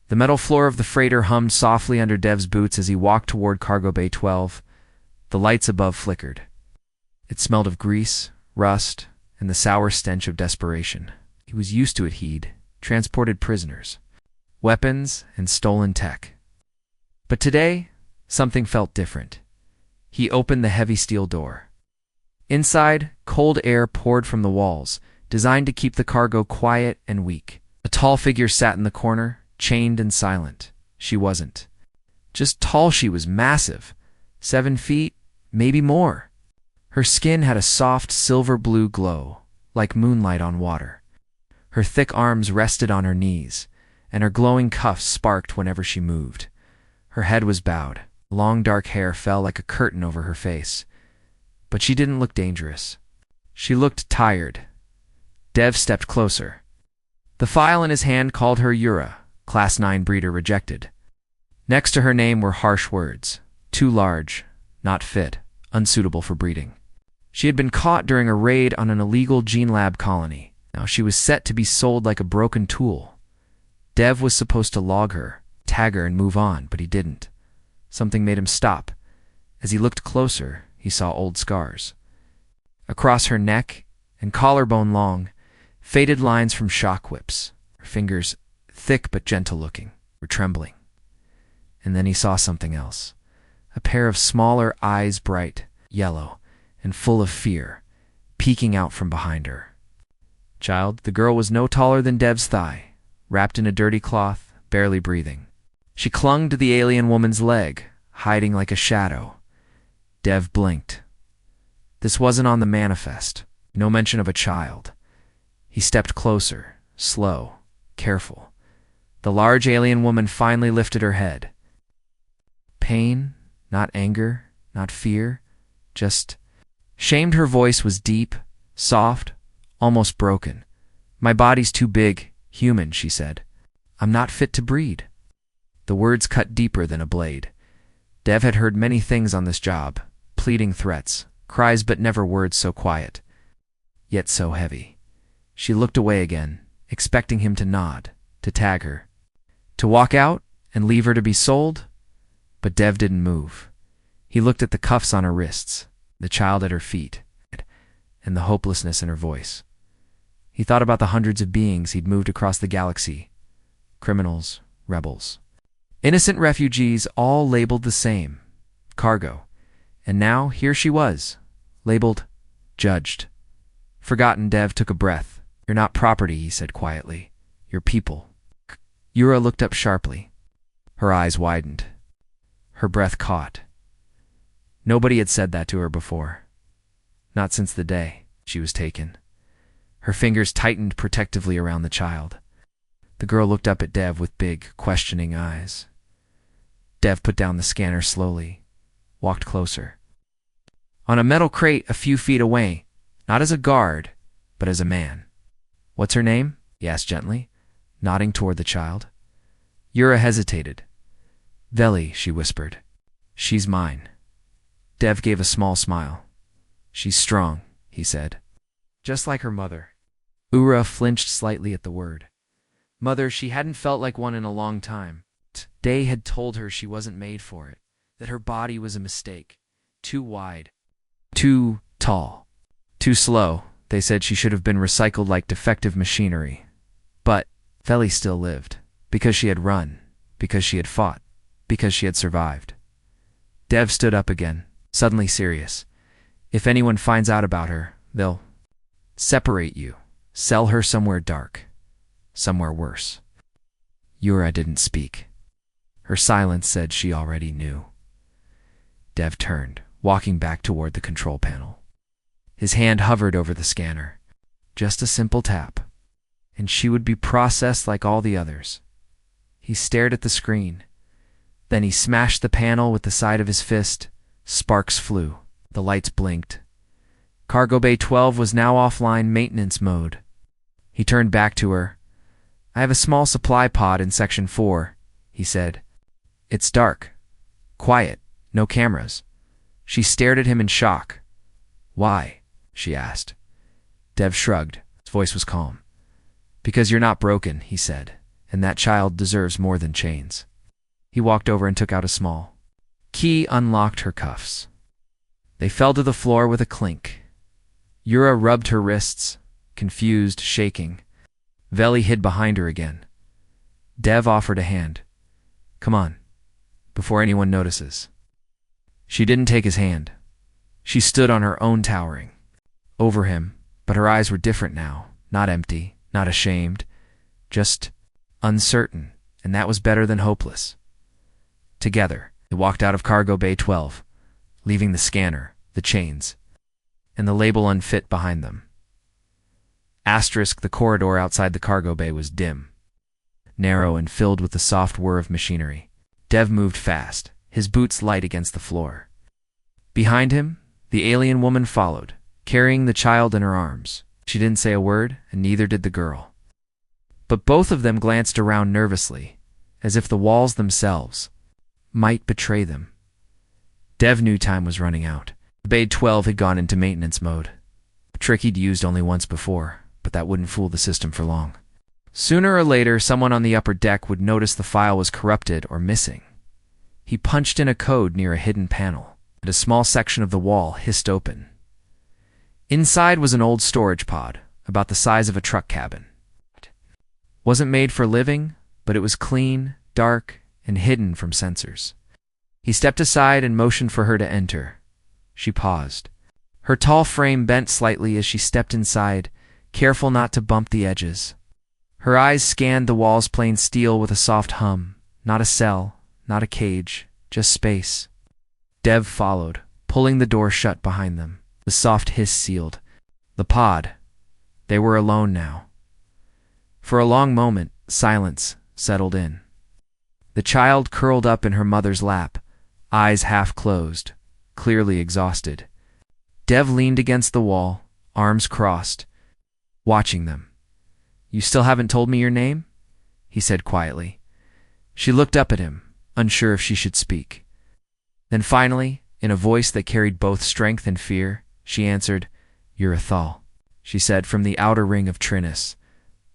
The metal floor of the freighter hummed softly under Dev's boots as he walked toward Cargo Bay 12. The lights above flickered. It smelled of grease, rust, and the sour stench of desperation. He was used to it. He'd transported prisoners, weapons, and stolen tech. But today, something felt different. He opened the heavy steel door. Inside, cold air poured from the walls, designed to keep the cargo quiet and weak. A tall figure sat in the corner, chained and silent. She wasn't just tall, she was massive. 7 feet, maybe more. Her skin had a soft silver-blue glow, like moonlight on water. Her thick arms rested on her knees, and her glowing cuffs sparked whenever she moved. Her head was bowed. Long dark hair fell like a curtain over her face. But she didn't look dangerous. She looked tired. Dev stepped closer. The file in his hand called her Yura, Class 9 breeder rejected. Next to her name were harsh words. Too large, not fit, unsuitable for breeding. She had been caught during a raid on an illegal gene lab colony. Now she was set to be sold like a broken tool. Dev was supposed to log her, tag her, and move on, but he didn't. Something made him stop. As he looked closer, he saw old scars. Across her neck and collarbone long, faded lines from shock whips. Her fingers, thick but gentle-looking, were trembling. And then he saw something else. A pair of smaller eyes, bright, yellow, and full of fear, peeking out from behind her. Child, the girl was no taller than Dev's thigh, wrapped in a dirty cloth, barely breathing. She clung to the alien woman's leg, hiding like a shadow. Dev blinked. This wasn't on the manifest. No mention of a child. He stepped closer, slow, careful. The large alien woman finally lifted her head. Pain, not anger, not fear, just shamed. Her voice was deep, soft, almost broken. My body's too big, human, she said. I'm not fit to breed. The words cut deeper than a blade. Dev had heard many things on this job, pleading threats, cries, but never words so quiet, yet so heavy. She looked away again, expecting him to nod, to tag her, to walk out and leave her to be sold. But Dev didn't move. He looked at the cuffs on her wrists, the child at her feet, and the hopelessness in her voice. He thought about the hundreds of beings he'd moved across the galaxy. Criminals, rebels, innocent refugees, all labeled the same, cargo. And now here she was, labeled, judged. Forgotten. Dev took a breath. You're not property, he said quietly. You're people. Yura looked up sharply. Her eyes widened. Her breath caught. Nobody had said that to her before. Not since the day she was taken. Her fingers tightened protectively around the child. The girl looked up at Dev with big, questioning eyes. Dev put down the scanner slowly, walked closer. On a metal crate a few feet away, not as a guard, but as a man. What's her name? He asked gently, nodding toward the child. Yura hesitated. Veli, she whispered. She's mine. Dev gave a small smile. She's strong, he said. Just like her mother. Yura flinched slightly at the word. Mother, she hadn't felt like one in a long time. Day had told her she wasn't made for it, that her body was a mistake. Too wide. Too tall. Too slow. They said she should have been recycled like defective machinery. But Veli still lived, because she had run, because she had fought, because she had survived. Dev stood up again, suddenly serious. If anyone finds out about her, they'll separate you, sell her somewhere dark, somewhere worse. Yura didn't speak. Her silence said she already knew. Dev turned, walking back toward the control panel. His hand hovered over the scanner. Just a simple tap, and she would be processed like all the others. He stared at the screen. Then he smashed the panel with the side of his fist. Sparks flew. The lights blinked. Cargo Bay 12 was now offline maintenance mode. He turned back to her. I have a small supply pod in Section 4, he said. It's dark. Quiet. No cameras. She stared at him in shock. Why? She asked. Dev shrugged. His voice was calm. Because you're not broken, he said, and that child deserves more than chains. He walked over and took out a small key, unlocked her cuffs. They fell to the floor with a clink. Yura rubbed her wrists, confused, shaking. Veli hid behind her again. Dev offered a hand. Come on, before anyone notices. She didn't take his hand. She stood on her own towering over him, but her eyes were different now, not empty, not ashamed, just uncertain, and that was better than hopeless. Together, they walked out of Cargo Bay 12, leaving the scanner, the chains, and the label unfit behind them. The corridor outside the cargo bay was dim, narrow and filled with the soft whir of machinery. Dev moved fast, his boots light against the floor. Behind him, the alien woman followed, carrying the child in her arms. She didn't say a word, and neither did the girl. But both of them glanced around nervously, as if the walls themselves might betray them. Dev knew time was running out. Bay 12 had gone into maintenance mode. A trick he'd used only once before, but that wouldn't fool the system for long. Sooner or later, someone on the upper deck would notice the file was corrupted or missing. He punched in a code near a hidden panel, and a small section of the wall hissed open. Inside was an old storage pod, about the size of a truck cabin. Wasn't made for living, but it was clean, dark, and hidden from sensors. He stepped aside and motioned for her to enter. She paused. Her tall frame bent slightly as she stepped inside, careful not to bump the edges. Her eyes scanned the wall's plain steel with a soft hum. Not a cell, not a cage, just space. Dev followed, pulling the door shut behind them. The soft hiss sealed. The pod. They were alone now. For a long moment, silence settled in. The child curled up in her mother's lap, eyes half closed, clearly exhausted. Dev leaned against the wall, arms crossed, watching them. You still haven't told me your name? He said quietly. She looked up at him, unsure if she should speak. Then finally, in a voice that carried both strength and fear, she answered, You're Athal, she said from the outer ring of Trinus.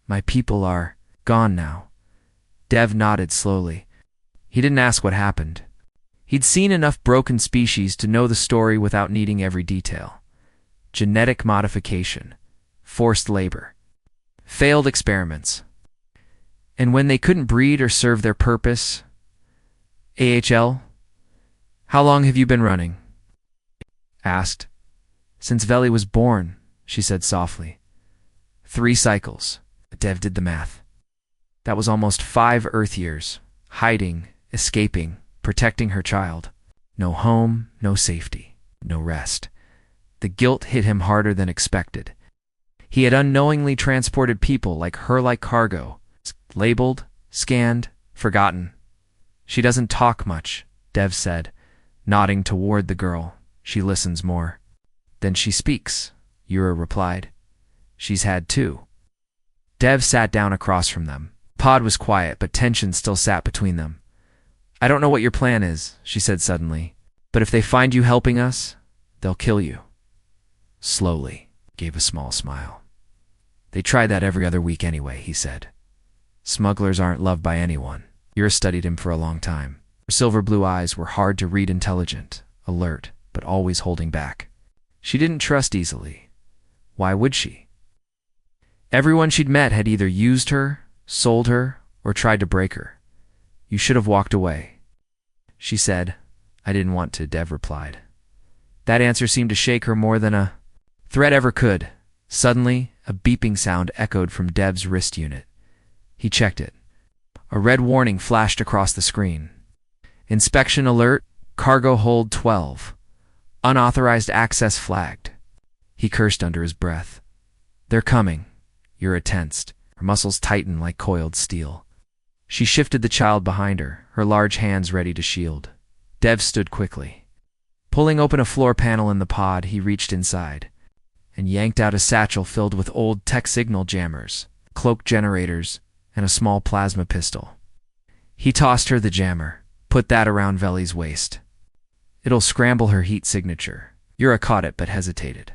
My people are gone now. Dev nodded slowly. He didn't ask what happened. He'd seen enough broken species to know the story without needing every detail. Genetic modification, forced labor, failed experiments. And when they couldn't breed or serve their purpose, AHL, how long have you been running? Asked. Since Veli was born, she said softly. 3 cycles. Dev did the math. That was almost 5 Earth years, hiding, escaping, protecting her child. No home, no safety, no rest. The guilt hit him harder than expected. He had unknowingly transported people like her like cargo, labeled, scanned, forgotten. She doesn't talk much, Dev said, nodding toward the girl. She listens more. Then she speaks, Yura replied. She's had 2. Dev sat down across from them. Pod was quiet, but tension still sat between them. I don't know what your plan is, she said suddenly, but if they find you helping us, they'll kill you. Slowly, gave a small smile. They try that every other week anyway, he said. Smugglers aren't loved by anyone. Yura studied him for a long time. Her silver blue eyes were hard to read, intelligent, alert, but always holding back. She didn't trust easily. Why would she? Everyone she'd met had either used her, sold her, or tried to break her. You should have walked away. She said. I didn't want to, Dev replied. That answer seemed to shake her more than a threat ever could. Suddenly, a beeping sound echoed from Dev's wrist unit. He checked it. A red warning flashed across the screen. Inspection alert, cargo hold 12. Unauthorized access flagged. He cursed under his breath. They're coming. Yura tensed. Her muscles tightened like coiled steel. She shifted the child behind her, her large hands ready to shield. Dev stood quickly. Pulling open a floor panel in the pod, he reached inside and yanked out a satchel filled with old tech signal jammers, cloak generators, and a small plasma pistol. He tossed her the jammer, put that around Veli's waist. It'll scramble her heat signature. Yura caught it but hesitated.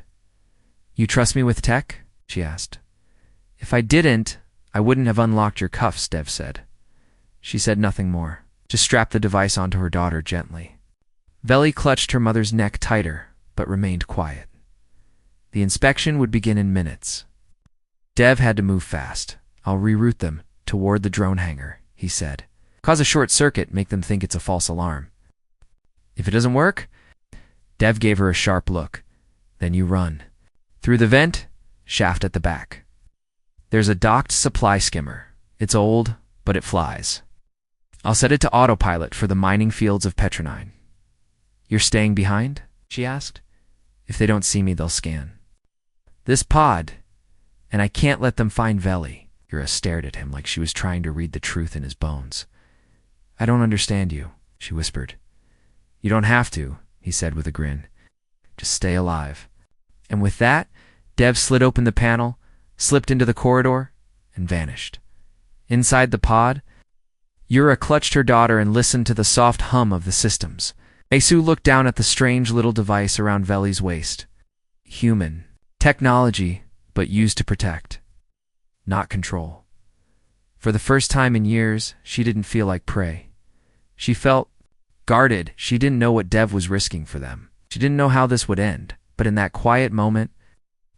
You trust me with tech? She asked. If I didn't, I wouldn't have unlocked your cuffs, Dev said. She said nothing more, just strapped the device onto her daughter gently. Veli clutched her mother's neck tighter, but remained quiet. The inspection would begin in minutes. Dev had to move fast. I'll reroute them toward the drone hangar, he said. Cause a short circuit, make them think it's a false alarm. If it doesn't work? Dev gave her a sharp look. Then you run. Through the vent, shaft at the back. There's a docked supply skimmer. It's old, but it flies. I'll set it to autopilot for the mining fields of Petronine. You're staying behind? She asked. If they don't see me, they'll scan. This pod, and I can't let them find Veli. Yura stared at him like she was trying to read the truth in his bones. I don't understand you, she whispered. You don't have to, he said with a grin. Just stay alive. And with that, Dev slid open the panel, slipped into the corridor, and vanished. Inside the pod, Yura clutched her daughter and listened to the soft hum of the systems. Mesu looked down at the strange little device around Veli's waist. Human. Technology, but used to protect. Not control. For the first time in years, she didn't feel like prey. She felt guarded. She didn't know what Dev was risking for them. She didn't know how this would end, but in that quiet moment,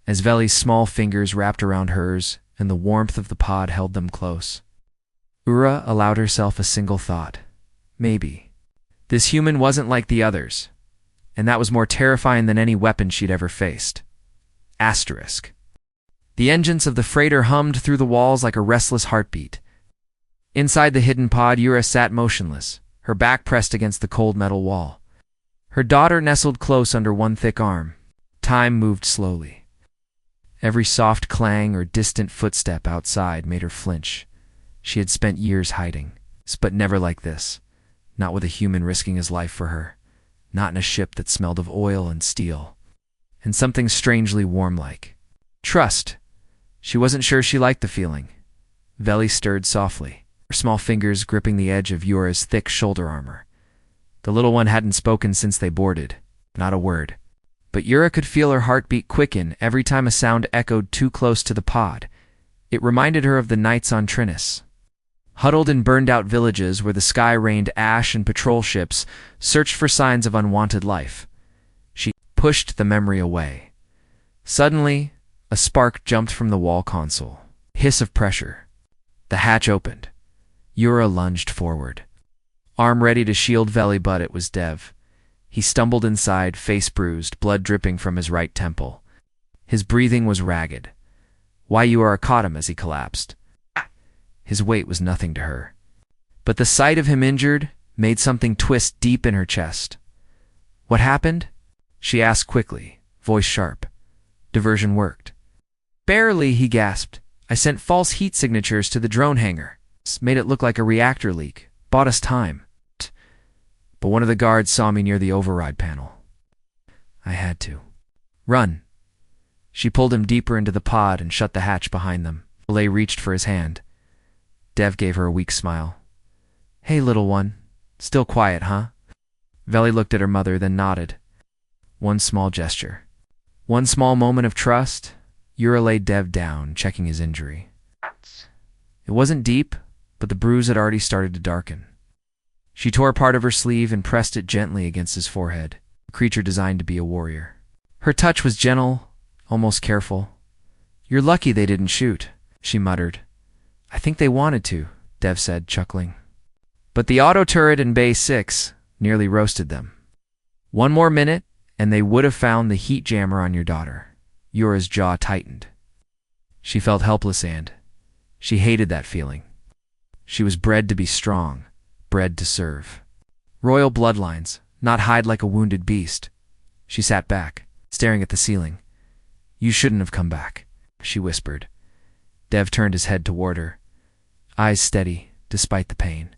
as Veli's small fingers wrapped around hers and the warmth of the pod held them close, Ura allowed herself a single thought. Maybe. This human wasn't like the others, and that was more terrifying than any weapon she'd ever faced. Asterisk. The engines of the freighter hummed through the walls like a restless heartbeat. Inside the hidden pod, Yura sat motionless, her back pressed against the cold metal wall. Her daughter nestled close under one thick arm. Time moved slowly. Every soft clang or distant footstep outside made her flinch. She had spent years hiding, but never like this. Not with a human risking his life for her. Not in a ship that smelled of oil and steel. And something strangely warm-like. Trust. She wasn't sure she liked the feeling. Veli stirred softly, her small fingers gripping the edge of Yura's thick shoulder armor. The little one hadn't spoken since they boarded. Not a word. But Yura could feel her heartbeat quicken every time a sound echoed too close to the pod. It reminded her of the nights on Trinus. Huddled in burned-out villages where the sky rained ash and patrol ships searched for signs of unwanted life. She pushed the memory away. Suddenly, a spark jumped from the wall console. Hiss of pressure. The hatch opened. Yura lunged forward. Arm ready to shield Veli, but it was Dev. He stumbled inside, face bruised, blood dripping from his right temple. His breathing was ragged. Yura caught him as he collapsed. His weight was nothing to her. But the sight of him injured made something twist deep in her chest. What happened? She asked quickly, voice sharp. Diversion worked. Barely, he gasped. I sent false heat signatures to the drone hangar. Made it look like a reactor leak. Bought us time. But one of the guards saw me near the override panel. I had to. Run. She pulled him deeper into the pod and shut the hatch behind them. Belay reached for his hand. Dev gave her a weak smile. Hey, little one. Still quiet, huh? Veli looked at her mother, then nodded. One small gesture. One small moment of trust. Yura laid Dev down, checking his injury. It wasn't deep, but the bruise had already started to darken. She tore part of her sleeve and pressed it gently against his forehead, a creature designed to be a warrior. Her touch was gentle, almost careful. You're lucky they didn't shoot, she muttered. I think they wanted to, Dev said, chuckling. But the auto turret in Bay 6 nearly roasted them. One more minute, and they would have found the heat jammer on your daughter. Yura's jaw tightened. She felt helpless, and she hated that feeling. She was bred to be strong, bred to serve. Royal bloodlines, not hide like a wounded beast. She sat back, staring at the ceiling. You shouldn't have come back, she whispered. Dev turned his head toward her, eyes steady, despite the pain.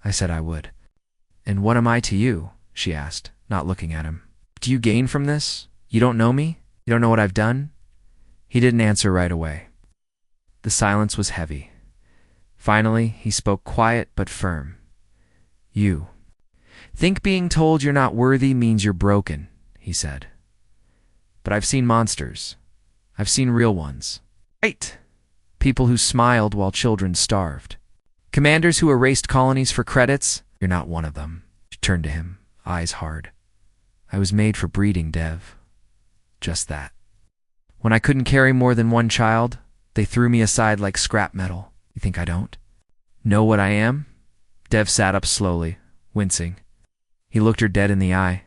I said I would. And what am I to you? She asked, not looking at him. Do you gain from this? You don't know me? You don't know what I've done? He didn't answer right away. The silence was heavy. Finally, he spoke quiet but firm. You. Think being told you're not worthy means you're broken, he said. But I've seen monsters. I've seen real ones. Right. People who smiled while children starved. Commanders who erased colonies for credits. You're not one of them. She turned to him, eyes hard. I was made for breeding, Dev. Just that. When I couldn't carry more than one child, they threw me aside like scrap metal. You think I don't know what I am? Dev sat up slowly, wincing. He looked her dead in the eye.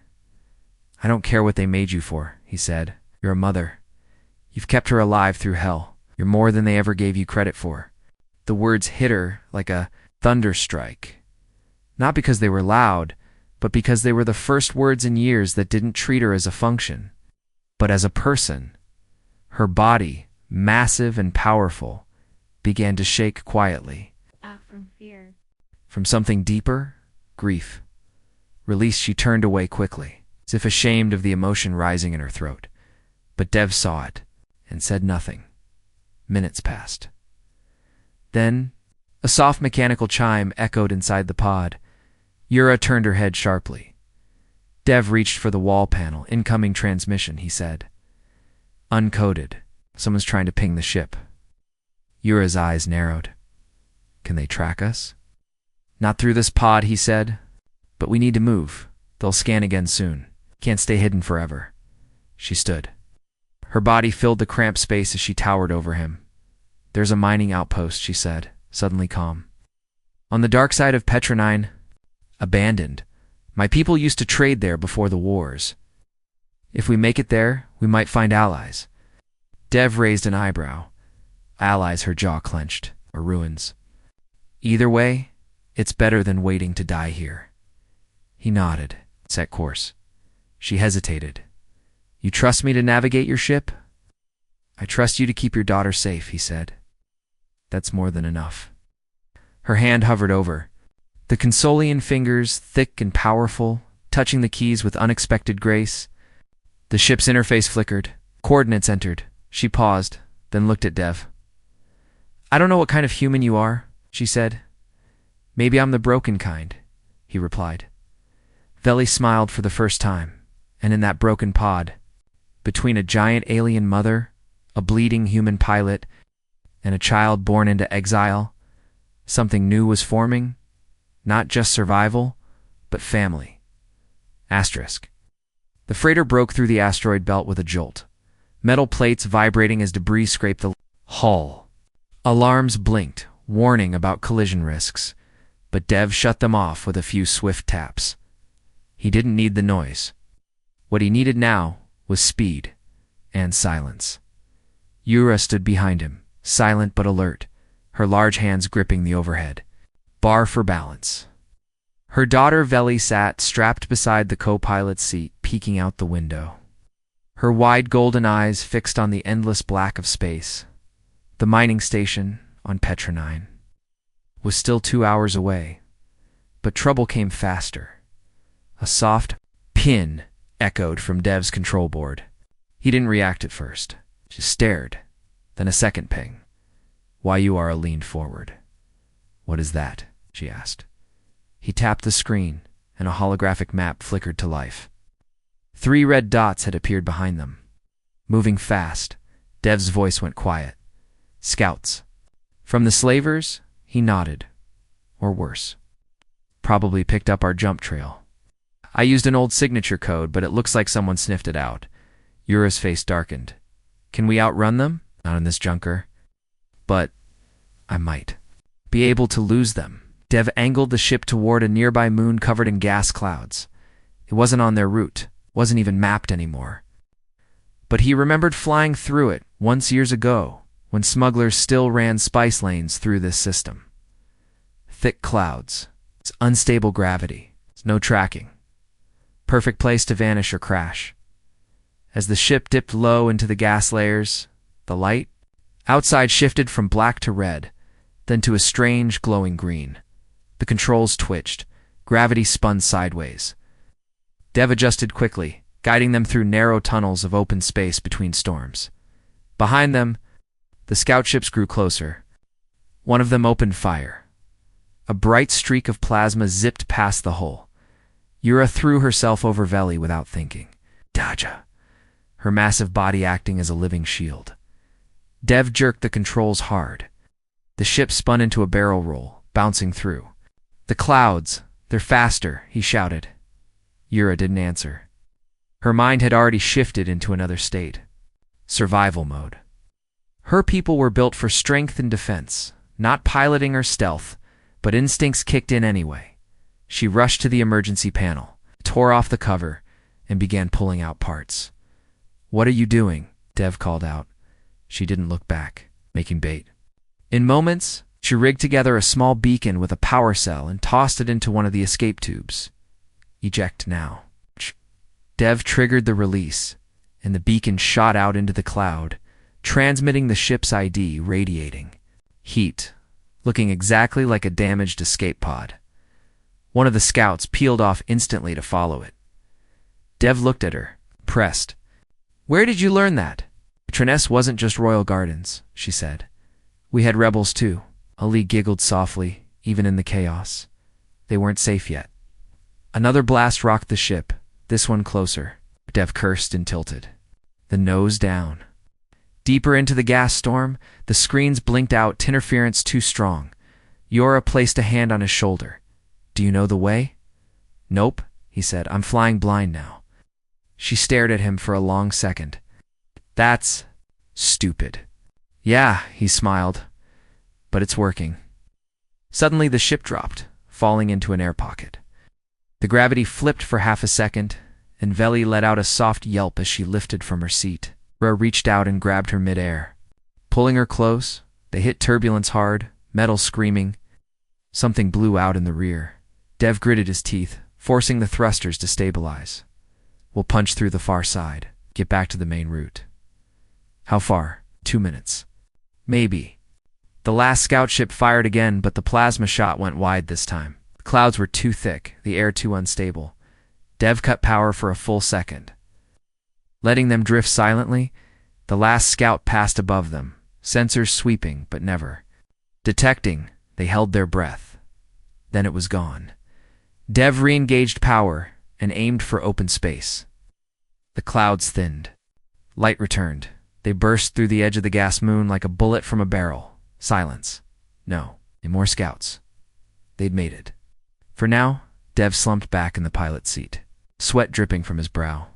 I don't care what they made you for, he said. You're a mother. You've kept her alive through hell. You're more than they ever gave you credit for. The words hit her like a thunder strike. Not because they were loud, but because they were the first words in years that didn't treat her as a function, but as a person. Her body, massive and powerful, began to shake quietly. From fear. From something deeper? Grief. Released, she turned away quickly, as if ashamed of the emotion rising in her throat. But Dev saw it, and said nothing. Minutes passed. Then, a soft mechanical chime echoed inside the pod. Yura turned her head sharply. Dev reached for the wall panel. Incoming transmission, he said. Uncoded. Someone's trying to ping the ship. Yura's eyes narrowed. Can they track us? Not through this pod, he said. But we need to move. They'll scan again soon. Can't stay hidden forever. She stood. Her body filled the cramped space as she towered over him. There's a mining outpost, she said, suddenly calm. On the dark side of Petronine, abandoned. My people used to trade there before the wars. If we make it there, we might find allies. Dev raised an eyebrow. Allies, her jaw clenched, or ruins. Either way, it's better than waiting to die here. He nodded, set course. She hesitated. You trust me to navigate your ship? I trust you to keep your daughter safe, he said. That's more than enough. Her hand hovered over. The consolian fingers, thick and powerful, touching the keys with unexpected grace. The ship's interface flickered. Coordinates entered. She paused, then looked at Dev. I don't know what kind of human you are, she said. Maybe I'm the broken kind, he replied. Veli smiled for the first time, and in that broken pod, between a giant alien mother, a bleeding human pilot, and a child born into exile, something new was forming, not just survival, but family. Asterisk. The freighter broke through the asteroid belt with a jolt, metal plates vibrating as debris scraped the hull. Alarms blinked, warning about collision risks, but Dev shut them off with a few swift taps. He didn't need the noise. What he needed now was speed and silence. Yura stood behind him, silent but alert, her large hands gripping the overhead bar for balance. Her daughter Veli sat strapped beside the co-pilot's seat, peeking out the window. Her wide golden eyes fixed on the endless black of space. The mining station on Petronine was still 2 hours away, but trouble came faster. A soft pin echoed from Dev's control board. He didn't react at first, just stared, then a second ping. Yura leaned forward. What is that? She asked. He tapped the screen, and a holographic map flickered to life. 3 red dots had appeared behind them. Moving fast, Dev's voice went quiet. Scouts. From the slavers, he nodded. Or worse. Probably picked up our jump trail. I used an old signature code, but it looks like someone sniffed it out. Yura's face darkened. Can we outrun them? Not in this junker. But I might be able to lose them. Dev angled the ship toward a nearby moon covered in gas clouds. It wasn't on their route, wasn't even mapped anymore. But he remembered flying through it once years ago, when smugglers still ran spice lanes through this system. Thick clouds, it's unstable gravity, it's no tracking. Perfect place to vanish or crash. As the ship dipped low into the gas layers, the light outside shifted from black to red, then to a strange glowing green. The controls twitched. Gravity spun sideways. Dev adjusted quickly, guiding them through narrow tunnels of open space between storms. Behind them, the scout ships grew closer. One of them opened fire. A bright streak of plasma zipped past the hull. Yura threw herself over Veli without thinking. Daja, her massive body acting as a living shield. Dev jerked the controls hard. The ship spun into a barrel roll, bouncing through. "The clouds! They're faster!" he shouted. Yura didn't answer. Her mind had already shifted into another state. Survival mode. Her people were built for strength and defense, not piloting or stealth, but instincts kicked in anyway. She rushed to the emergency panel, tore off the cover, and began pulling out parts. "What are you doing?" Dev called out. She didn't look back. "Making bait." In moments, she rigged together a small beacon with a power cell and tossed it into one of the escape tubes. "Eject now." Dev triggered the release, and the beacon shot out into the cloud, transmitting the ship's ID, radiating heat, looking exactly like a damaged escape pod. One of the scouts peeled off instantly to follow it. Dev looked at her, impressed. "Where did you learn that?" "Triness wasn't just Royal Gardens," she said. "We had rebels too." Ali giggled softly, even in the chaos. They weren't safe yet. Another blast rocked the ship, this one closer. Dev cursed and tilted. The nose down. Deeper into the gas storm, the screens blinked out, interference too strong. Yura placed a hand on his shoulder. "Do you know the way?" "Nope," he said. "I'm flying blind now." She stared at him for a long second. "That's stupid." "Yeah," he smiled. "But it's working." Suddenly the ship dropped, falling into an air pocket. The gravity flipped for half a second, and Veli let out a soft yelp as she lifted from her seat. Yura reached out and grabbed her midair. Pulling her close, they hit turbulence hard, metal screaming. Something blew out in the rear. Dev gritted his teeth, forcing the thrusters to stabilize. "We'll punch through the far side, get back to the main route." "How far?" 2 minutes. "Maybe." The last scout ship fired again, but the plasma shot went wide this time. The clouds were too thick, the air too unstable. Dev cut power for a full second. Letting them drift silently, the last scout passed above them, sensors sweeping, but never detecting. They held their breath. Then it was gone. Dev re-engaged power and aimed for open space. The clouds thinned. Light returned. They burst through the edge of the gas moon like a bullet from a barrel. Silence. No, more scouts. They'd made it. For now, Dev slumped back in the pilot's seat, sweat dripping from his brow.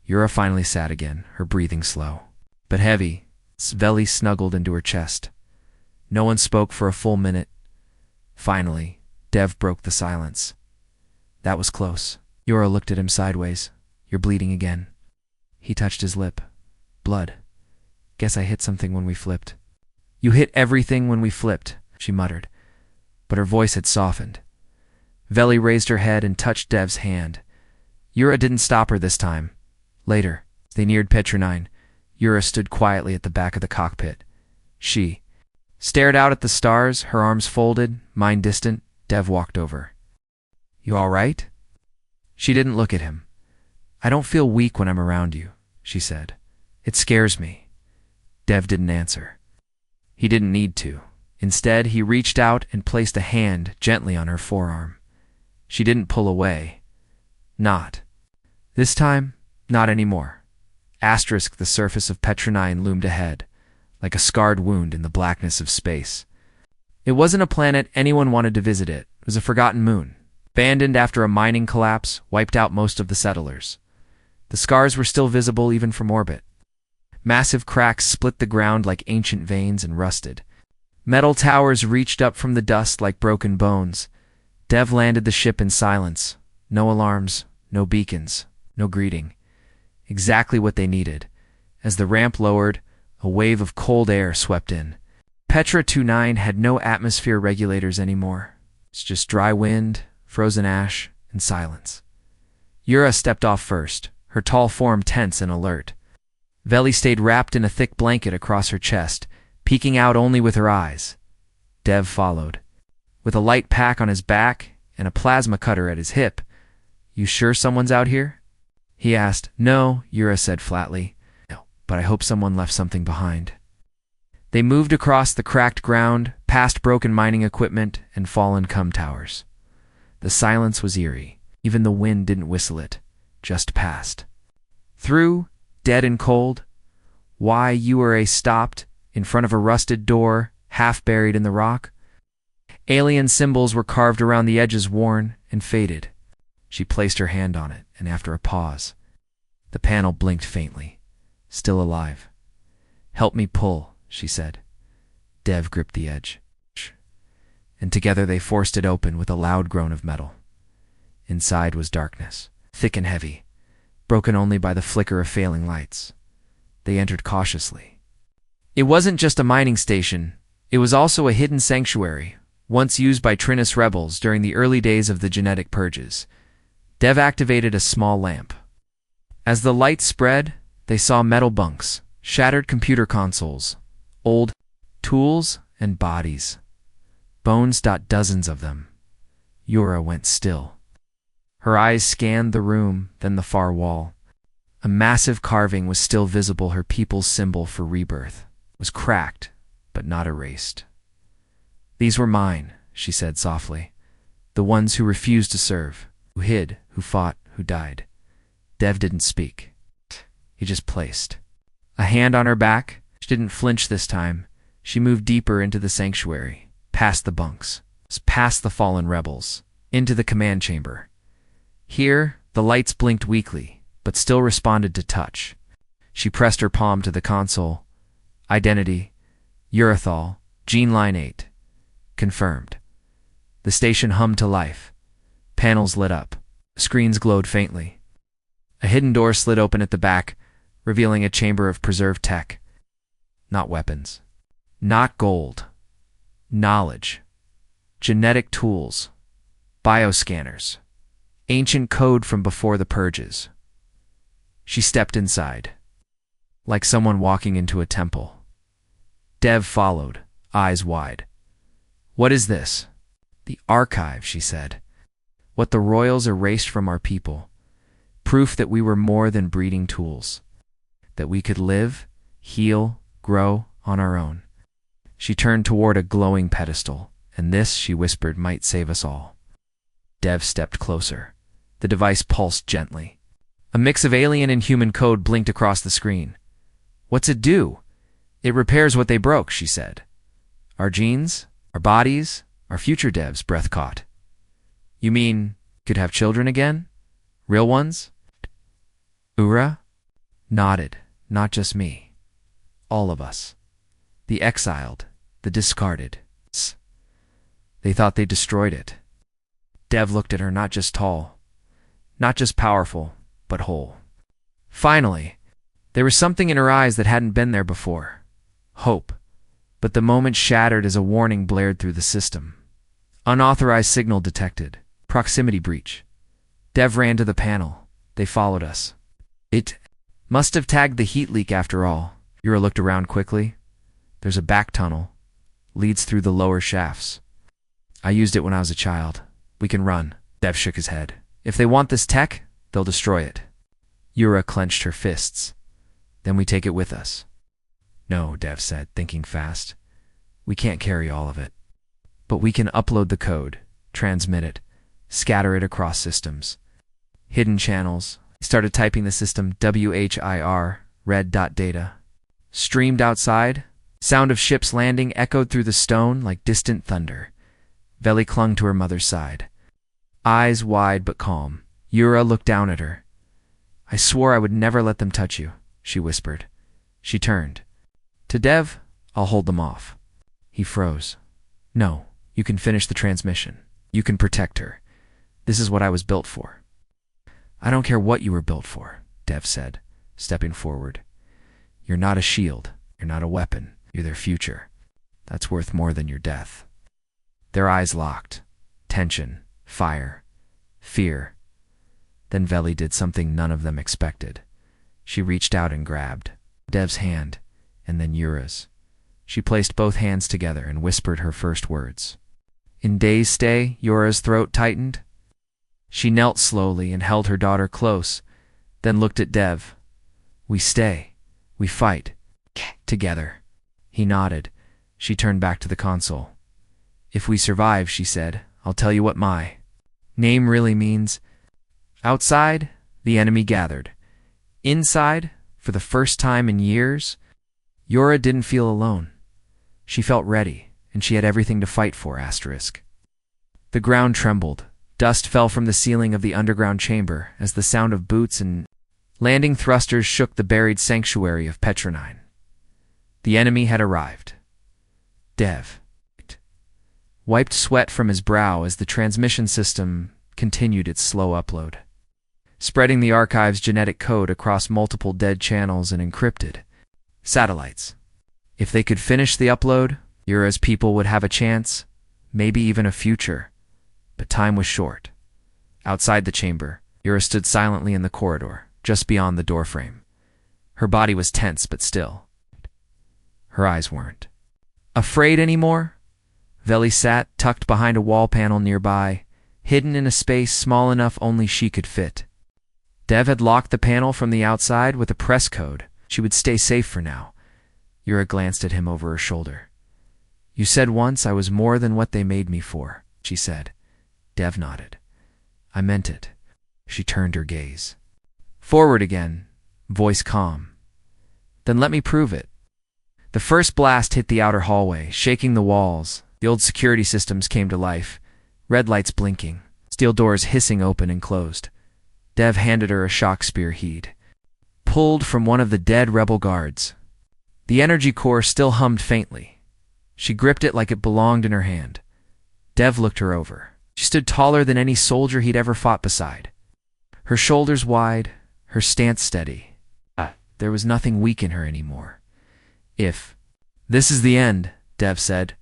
Yura finally sat again, her breathing slow, but heavy. Veli snuggled into her chest. No one spoke for a full minute. Finally, Dev broke the silence. "That was close." Yura looked at him sideways. "You're bleeding again." He touched his lip. "Blood. Guess I hit something when we flipped." "You hit everything when we flipped," she muttered, but her voice had softened. Veli raised her head and touched Dev's hand. Yura didn't stop her this time. Later, they neared Petronine. Yura stood quietly at the back of the cockpit. She stared out at the stars, her arms folded, mind distant. Dev walked over. "You all right?" She didn't look at him. "I don't feel weak when I'm around you," she said. "It scares me." Dev didn't answer. He didn't need to. Instead, he reached out and placed a hand gently on her forearm. She didn't pull away. Not. This time, not anymore. The surface of Petronine loomed ahead, like a scarred wound in the blackness of space. It wasn't a planet anyone wanted to visit. It was a forgotten moon, abandoned after a mining collapse wiped out most of the settlers. The scars were still visible even from orbit. Massive cracks split the ground like ancient veins and rusted. Metal towers reached up from the dust like broken bones. Dev landed the ship in silence. No alarms, no beacons, no greeting. Exactly what they needed. As the ramp lowered, a wave of cold air swept in. Petra 29 had no atmosphere regulators anymore. It's just dry wind, frozen ash, and silence. Yura stepped off first, her tall form tense and alert. Veli stayed wrapped in a thick blanket across her chest, peeking out only with her eyes. Dev followed. With a light pack on his back and a plasma cutter at his hip. "You sure someone's out here?" he asked. "No," Yura said flatly. "No, but I hope someone left something behind." They moved across the cracked ground, past broken mining equipment and fallen cum towers. The silence was eerie. Even the wind didn't whistle it, just passed. Through, dead and cold, HFY stopped in front of a rusted door, half buried in the rock. Alien symbols were carved around the edges, worn and faded. She placed her hand on it, and after a pause, the panel blinked faintly. Still alive. "Help me pull," she said. Dev gripped the edge, and together they forced it open with a loud groan of metal. Inside was darkness, thick and heavy, broken only by the flicker of failing lights. They entered cautiously. It wasn't just a mining station, it was also a hidden sanctuary, once used by Trinus rebels during the early days of the genetic purges. Dev activated a small lamp. As the light spread, they saw metal bunks, shattered computer consoles, old tools, and bodies. Bones. Dozens of them. Yura went still. Her eyes scanned the room, then the far wall. A massive carving was still visible. Her people's symbol for rebirth was cracked, but not erased. "These were mine," she said softly. "The ones who refused to serve, who hid, who fought, who died." Dev didn't speak. He just placed a hand on her back. She didn't flinch this time. She moved deeper into the sanctuary, past the bunks, past the fallen rebels, into the command chamber. Here, the lights blinked weakly, but still responded to touch. She pressed her palm to the console. Identity, Urethol, Gene Line 8. Confirmed. The station hummed to life. Panels lit up. Screens glowed faintly. A hidden door slid open at the back, revealing a chamber of preserved tech. Not weapons. Not gold. Knowledge. Genetic tools. Bioscanners. Ancient code from before the purges. She stepped inside, like someone walking into a temple. Dev followed, eyes wide. "What is this?" "The archive," she said. "What the royals erased from our people. Proof that we were more than breeding tools. That we could live, heal, grow on our own." She turned toward a glowing pedestal, and this, she whispered, might save us all. Dev stepped closer. The device pulsed gently. A mix of alien and human code blinked across the screen. "What's it do?" "It repairs what they broke," she said. "Our genes, our bodies, our future." Dev's breath caught. "You mean could have children again? Real ones?" Ura nodded. "Not just me. All of us. The exiled, the discarded. They thought they destroyed it." Dev looked at her, not just tall, not just powerful, but whole. Finally, there was something in her eyes that hadn't been there before. Hope. But the moment shattered as a warning blared through the system. "Unauthorized signal detected. Proximity breach." Dev ran to the panel. "They followed us. It must have tagged the heat leak after all." Yura looked around quickly. "There's a back tunnel. Leads through the lower shafts. I used it when I was a child. We can run." Dev shook his head. "If they want this tech, they'll destroy it." Yura clenched her fists. "Then we take it with us." "No," Dev said, thinking fast. "We can't carry all of it. But we can upload the code, transmit it, scatter it across systems. Hidden channels." He started typing the system WHIR, red.data. Streamed outside. Sound of ships landing echoed through the stone like distant thunder. Veli clung to her mother's side. Eyes wide but calm, Yura looked down at her. "I swore I would never let them touch you," she whispered. She turned. "To Dev, I'll hold them off." He froze. "No, you can finish the transmission. You can protect her. This is what I was built for." "I don't care what you were built for," Dev said, stepping forward. "You're not a shield. You're not a weapon. You're their future. That's worth more than your death." Their eyes locked. Tension, fire, fear. Then Veli did something none of them expected. She reached out and grabbed Dev's hand, and then Yura's. She placed both hands together and whispered her first words. In Day's stay, Yura's throat tightened. She knelt slowly and held her daughter close, then looked at Dev. "We stay. We fight. Together." He nodded. She turned back to the console. "If we survive," she said, "I'll tell you what my name really means." Outside, the enemy gathered. Inside, for the first time in years, Yura didn't feel alone. She felt ready. and she had everything to fight for, asterisk. The ground trembled. Dust fell from the ceiling of the underground chamber as the sound of boots and landing thrusters shook the buried sanctuary of Petronine. The enemy had arrived. Dev wiped sweat from his brow as the transmission system continued its slow upload, spreading the archive's genetic code across multiple dead channels and encrypted satellites. If they could finish the upload, Yura's people would have a chance, maybe even a future. But time was short. Outside the chamber, Yura stood silently in the corridor, just beyond the doorframe. Her body was tense but still. Her eyes weren't. Afraid anymore? Veli sat, tucked behind a wall panel nearby, hidden in a space small enough only she could fit. Dev had locked the panel from the outside with a press code. She would stay safe for now. Yura glanced at him over her shoulder. You said once I was more than what they made me for, she said. Dev nodded. I meant it. She turned her gaze. Forward again, voice calm. Then let me prove it. The first blast hit the outer hallway, shaking the walls. The old security systems came to life, red lights blinking, steel doors hissing open and closed. Dev handed her a shock spear he'd pulled from one of the dead rebel guards. The energy core still hummed faintly. She gripped it like it belonged in her hand. Dev looked her over. She stood taller than any soldier he'd ever fought beside. Her shoulders wide, her stance steady. There was nothing weak in her anymore. This is the end, Dev said.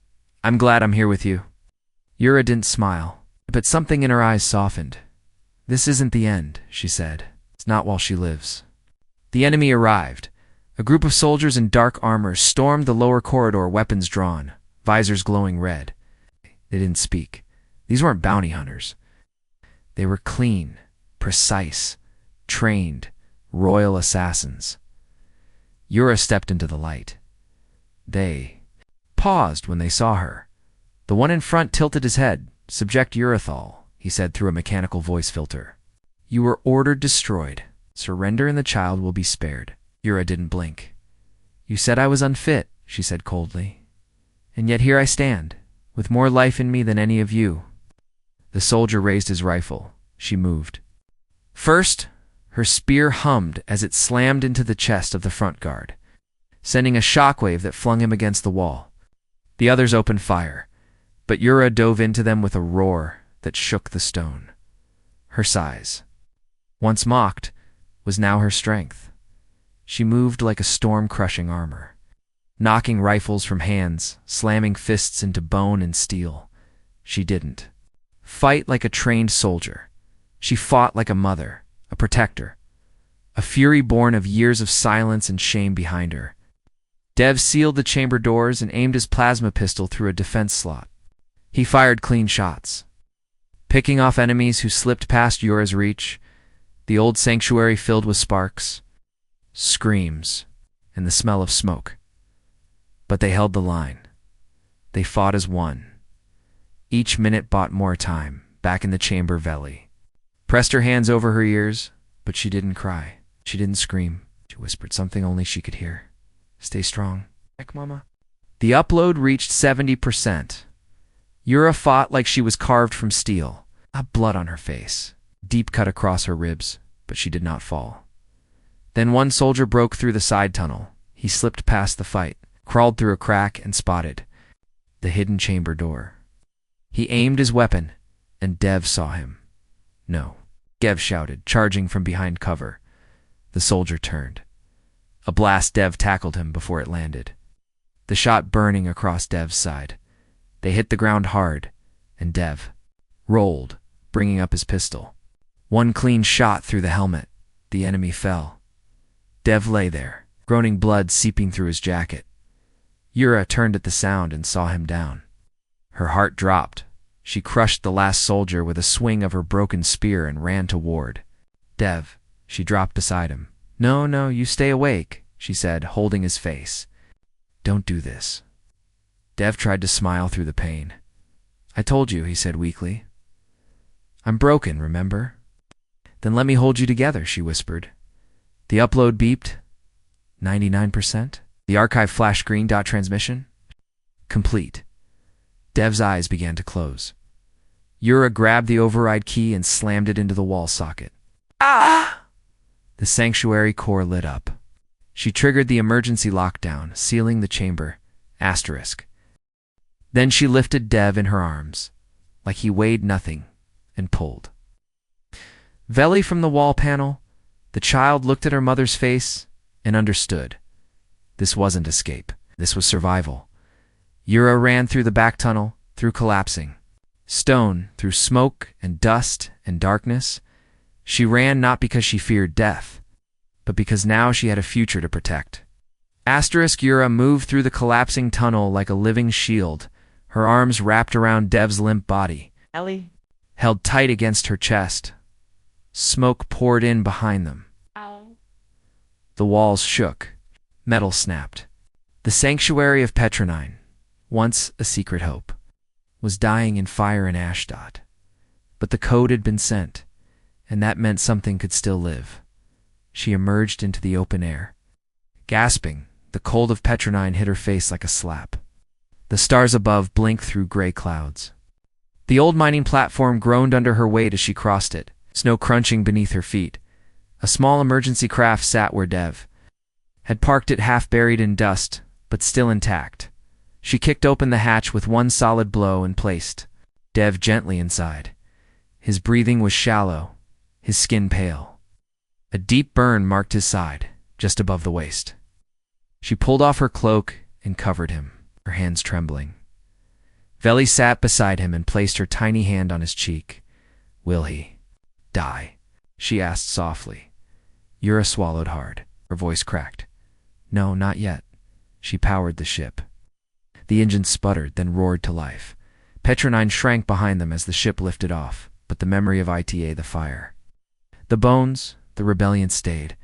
I'm glad I'm here with you. Yura didn't smile, but something in her eyes softened. This isn't the end, she said. It's not while she lives. The enemy arrived. A group of soldiers in dark armor stormed the lower corridor, weapons drawn, visors glowing red. They didn't speak. These weren't bounty hunters. They were clean, precise, trained, royal assassins. Yura stepped into the light. They paused when they saw her. The one in front tilted his head. Subject Urathal, he said through a mechanical voice filter. You were ordered destroyed. Surrender and the child will be spared. Yura didn't blink. You said I was unfit, she said coldly. And yet here I stand, with more life in me than any of you. The soldier raised his rifle. She moved. First, her spear hummed as it slammed into the chest of the front guard, sending a shockwave that flung him against the wall. The others opened fire, but Yura dove into them with a roar that shook the stone. Her size, once mocked, was now her strength. She moved like a storm-crushing armor, knocking rifles from hands, slamming fists into bone and steel. She didn't fight like a trained soldier. She fought like a mother, a protector, a fury born of years of silence and shame behind her. Dev sealed the chamber doors and aimed his plasma pistol through a defense slot. He fired clean shots, picking off enemies who slipped past Yura's reach. The old sanctuary filled with sparks, screams, and the smell of smoke. But they held the line. They fought as one. Each minute bought more time. Back in the chamber, Veli pressed her hands over her ears, but she didn't cry. She didn't scream. She whispered something only she could hear. Stay strong. Heck, Mama. The upload reached 70%. Yura fought like she was carved from steel. Blood on her face, deep cut across her ribs, but she did not fall. Then one soldier broke through the side tunnel. He slipped past the fight, crawled through a crack, and spotted the hidden chamber door. He aimed his weapon, and Dev saw him. No, Gev shouted, charging from behind cover. The soldier turned. A blast Dev tackled him before it landed, the shot burning across Dev's side. They hit the ground hard, and Dev rolled, bringing up his pistol. One clean shot through the helmet. The enemy fell. Dev lay there, groaning, blood seeping through his jacket. Yura turned at the sound and saw him down. Her heart dropped. She crushed the last soldier with a swing of her broken spear and ran toward Dev. She dropped beside him. No, you stay awake, she said, holding his face. Don't do this. Dev tried to smile through the pain. I told you, he said weakly. I'm broken, remember? Then let me hold you together, she whispered. The upload beeped. 99%. The archive flash screen. Transmission complete. Dev's eyes began to close. Yura grabbed the override key and slammed it into the wall socket. Ah! The sanctuary core lit up. She triggered the emergency lockdown, sealing the chamber. Asterisk. Then she lifted Dev in her arms, like he weighed nothing, and pulled. Veli from the wall panel, the child looked at her mother's face and understood. This wasn't escape. This was survival. Yura ran through the back tunnel, through collapsing stone, through smoke and dust and darkness. She ran not because she feared death, but because now she had a future to protect. Asterisk. Yura moved through the collapsing tunnel like a living shield, her arms wrapped around Dev's limp body, Ellie. held tight against her chest. Smoke poured in behind them. Ow. The walls shook. Metal snapped. The sanctuary of Petronine, once a secret hope, was dying in fire and ash. But the code had been sent, and that meant something could still live. She emerged into the open air. Gasping, the cold of Petronine hit her face like a slap. The stars above blinked through gray clouds. The old mining platform groaned under her weight as she crossed it, snow crunching beneath her feet. A small emergency craft sat where Dev had parked it, half buried in dust, but still intact. She kicked open the hatch with one solid blow and placed Dev gently inside. His breathing was shallow, his skin pale. A deep burn marked his side, just above the waist. She pulled off her cloak and covered him, her hands trembling. Veli sat beside him and placed her tiny hand on his cheek. "Will he die?" she asked softly. Yura swallowed hard. Her voice cracked. "No, not yet." She powered the ship. The engine sputtered, then roared to life. Petronine shrank behind them as the ship lifted off, but the memory of ITA, the fire. The bones, the rebellion stayed.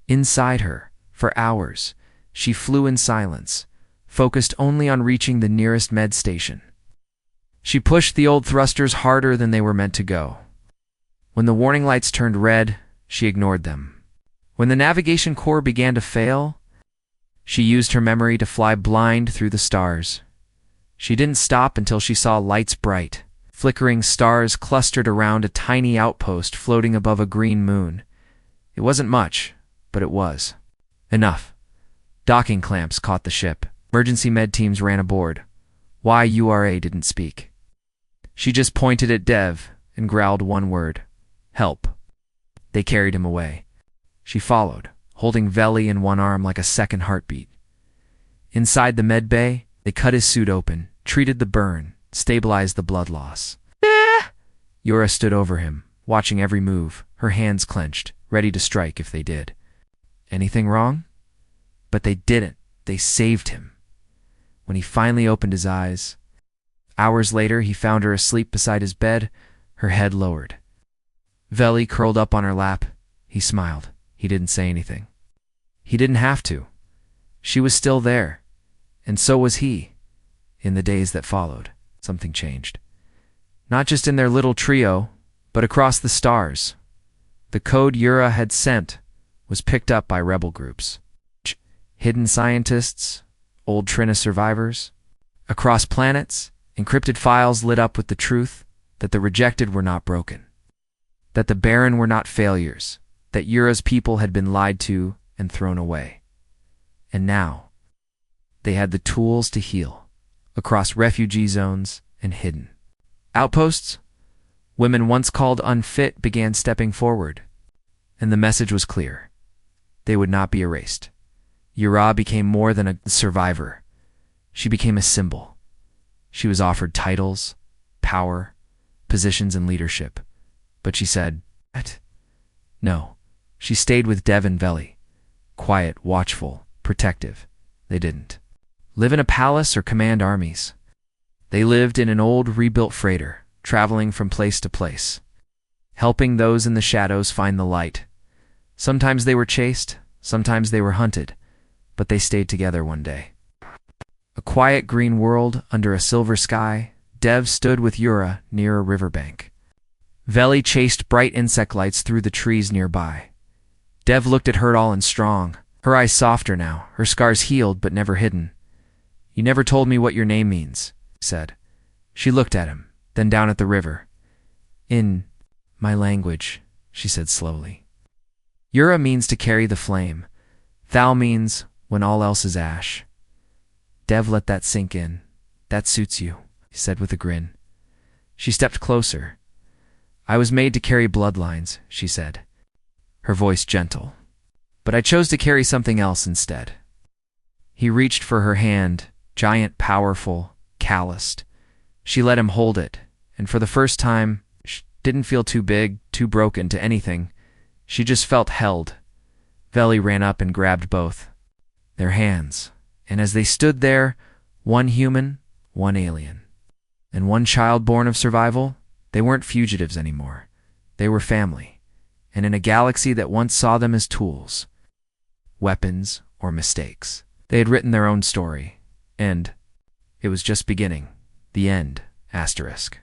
Inside her, for hours, she flew in silence, focused only on reaching the nearest med station. She pushed the old thrusters harder than they were meant to go. When the warning lights turned red, she ignored them. When the navigation core began to fail, she used her memory to fly blind through the stars. She didn't stop until she saw lights bright. Flickering stars clustered around a tiny outpost floating above a green moon. It wasn't much, but it was enough. Docking clamps caught the ship. Emergency med teams ran aboard. Yura didn't speak. She just pointed at Dev and growled one word: "Help." They carried him away. She followed, holding Veli in one arm like a second heartbeat. Inside the med bay, they cut his suit open, treated the burn, stabilized the blood loss. Yura stood over him, watching every move, her hands clenched, ready to strike if they did. Anything wrong? But they didn't. They saved him. When he finally opened his eyes, hours later, he found her asleep beside his bed, her head lowered. Veli curled up on her lap. He smiled. He didn't say anything. He didn't have to. She was still there, and so was he. In the days that followed, something changed. Not just in their little trio, but across the stars. The code Yura had sent was picked up by rebel groups. Hidden scientists, old Trina survivors. Across planets, encrypted files lit up with the truth that the rejected were not broken, that the barren were not failures, that Yura's people had been lied to and thrown away. And now, they had the tools to heal, across refugee zones and hidden outposts. Women once called unfit began stepping forward, and the message was clear. They would not be erased. Yura became more than a survivor. She became a symbol. She was offered titles, power, positions, and leadership. But she said, "What?" No. She stayed with Dev and Veli. Quiet, watchful, protective. They didn't live in a palace or command armies. They lived in an old, rebuilt freighter, traveling from place to place, helping those in the shadows find the light. Sometimes they were chased, sometimes they were hunted, but they stayed together one day. A quiet green world under a silver sky, Dev stood with Yura near a riverbank. Veli chased bright insect lights through the trees nearby. Dev looked at her all and strong, her eyes softer now, her scars healed but never hidden. "You never told me what your name means," he said. She looked at him, then down at the river. In my language, she said slowly. Yura means to carry the flame. Thou means when all else is ash. Dev let that sink in. That suits you, he said with a grin. She stepped closer. I was made to carry bloodlines, she said, her voice gentle. But I chose to carry something else instead. He reached for her hand, giant, powerful, calloused. She let him hold it, and for the first time, she didn't feel too big, too broken to anything. She just felt held. Veli ran up and grabbed both their hands, and as they stood there, one human, one alien, and one child born of survival, they weren't fugitives anymore. They were family, and in a galaxy that once saw them as tools, weapons, or mistakes. They had written their own story, and it was just beginning. The end. Asterisk.